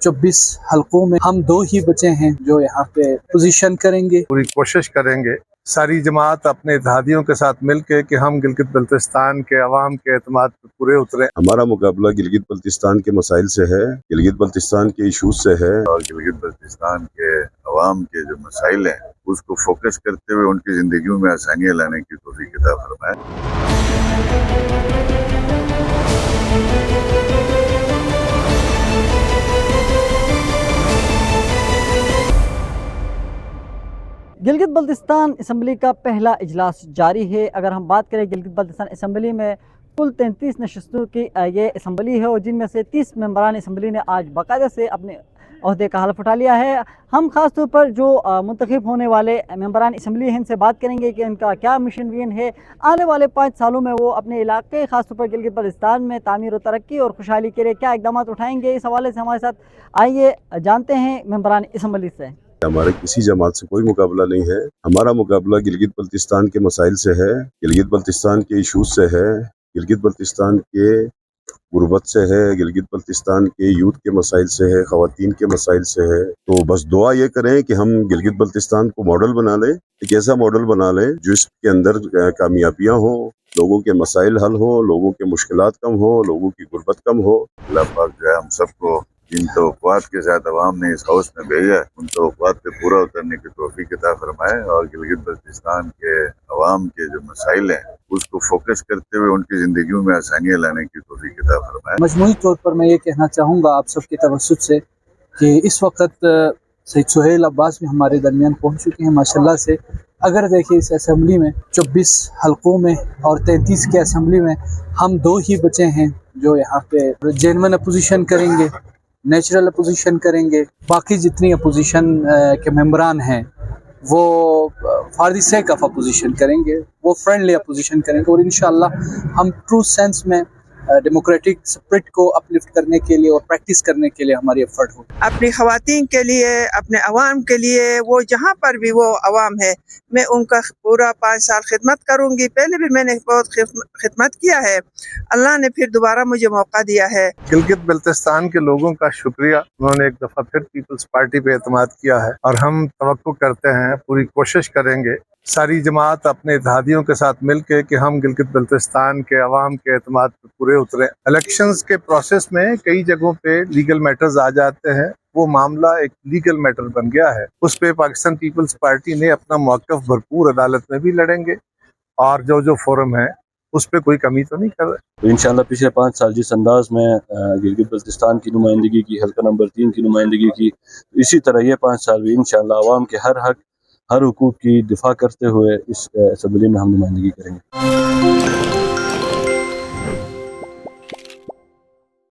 24 हलकों में हम 2 ही बचे हैं जो यहाँ पे पोजीशन करेंगे। पूरी कोशिश करेंगे सारी जमात अपने इत्तेहादियों के साथ मिलके कि हम गिलगित बल्तिस्तान के अवाम के एतमाद पे पूरे उतरे। हमारा मुकाबला गिलगित बल्तिस्तान के मसाइल से है, गिलगित बल्तिस्तान के इशूज से है और गिलगित बल्तिस्तान के अवाम के जो मसाइल हैं उसको फोकस करते हुए उनकी जिंदगियों में आसानियाँ लाने की तौफीक अता फरमाए। गिलगित बल्तिस्तान असम्बली का पहला इजलास जारी है। अगर हम बात करें गिलगित बल्तिस्तान असम्बली में कुल 33 नशस्तों की ये असम्बली है और जिनमें से 30 मेंबरान असम्बली ने आज बाकायदा से अपने अहदे का हल्फ उठा लिया है। हम ख़ास तौर पर जो मुंतखब होने वाले मेंबरान असम्बली हैं इनसे बात करेंगे कि इनका क्या मिशन विजन है, आने वाले 5 सालों में वो अपने इलाके ख़ास तौर पर गिलगित बल्तिस्तान में तामीर और तरक्की और खुशहाली के लिए क्या इक़दाम उठाएंगे। इस हवाले से हमारे साथ आइए जानते हैं मेंबरान असम्बली से। हमारे किसी जमात से कोई मुकाबला नहीं है। हमारा मुकाबला गिलगित बल्तिस्तान के मसाइल से है, गिलगित बल्तिस्तान के इशूज से है, गिलगित बल्तिस्तान के गुर्बत से है, गिलगित बल्तिस्तान के यूथ के मसाइल से है, ख़वातीन के मसाइल से है। तो बस दुआ ये करें कि हम गिलगित बल्तिस्तान को मॉडल बना लें, एक ऐसा मॉडल बना लें जो इसके अंदर कामयाबियाँ हों, लोगों के मसाइल हल हो, लोगों के मुश्किलात कम हो, लोगों की गुर्बत कम हो। अल्लाह पाक जो है हम सबको जिन तवक्कुआत के साथ अवाम ने इस हाउस में भेजा है उन तवक्कुआत पे पूरा उतरने की तौफीक अता फरमाए और गिलगित बल्तिस्तान के अवाम के जो मसाइल हैं उसको फोकस करते हुए उनकी जिंदगियों में आसानियाँ लाने की तौफीक अता फरमाए। मजमूई तौर पर मैं ये कहना चाहूँगा आप सबके तवस्सुत से कि इस वक्त सैयद सुहेल अब्बास भी हमारे दरमियान पहुँच चुके हैं माशाल्लाह से। अगर देखिए इस असम्बली में 24 हलकों में और 33 के असम्बली में हम 2 ही बचे हैं जो यहाँ पे जेन्युइन अपोजिशन करेंगे, नेचुरल अपोजिशन करेंगे। बाकी जितनी अपोजिशन के मेंबरान हैं वो for the sake of opposition करेंगे, वो फ्रेंडली अपोजिशन करेंगे और इंशाअल्लाह हम ट्रू सेंस में डेमोक्रेटिक स्पिरिट को अपलिफ्ट करने के लिए और प्रैक्टिस करने के लिए हमारी एफर्ट हो। अपनी ख़वातीन के लिए, अपने अवाम के लिए, वो जहाँ पर भी वो अवाम है मैं उनका पूरा 5 साल खिदमत करूँगी। पहले भी मैंने बहुत खिदमत किया है, अल्लाह ने फिर दोबारा मुझे मौका दिया है। गिलगित बल्तिस्तान के लोगों का शुक्रिया, उन्होंने एक दफ़ा फिर पीपल्स पार्टी पे एतमाद किया है और हम तवक्को करते हैं, पूरी कोशिश करेंगे सारी जमात अपने इत्तेहादियों के साथ मिलके कि हम गिलगित बल्तिस्तान के अवाम के एतमाद पे पूरे उतरे। इलेक्शंस के प्रोसेस में कई जगहों पे लीगल मैटर्स आ जाते हैं, वो मामला एक लीगल मैटर बन गया है। उस पे पाकिस्तान पीपल्स पार्टी ने अपना मौक़िफ़ भरपूर अदालत में भी लड़ेंगे और जो फोरम है उस पर कोई कमी तो नहीं कर रहे। इंशाअल्लाह पिछले 5 साल जिस अंदाज में गिलगित बल्तिस्तान की नुमाइंदगी की, हल्का नंबर 3 की नुमाइंदगी की, इसी तरह ये 5 साल भी इंशाअल्लाह अवाम के हर हक हर हुकूक की दिफा करते हुए इस असम्बली में हम नुमाइंदगी करेंगे।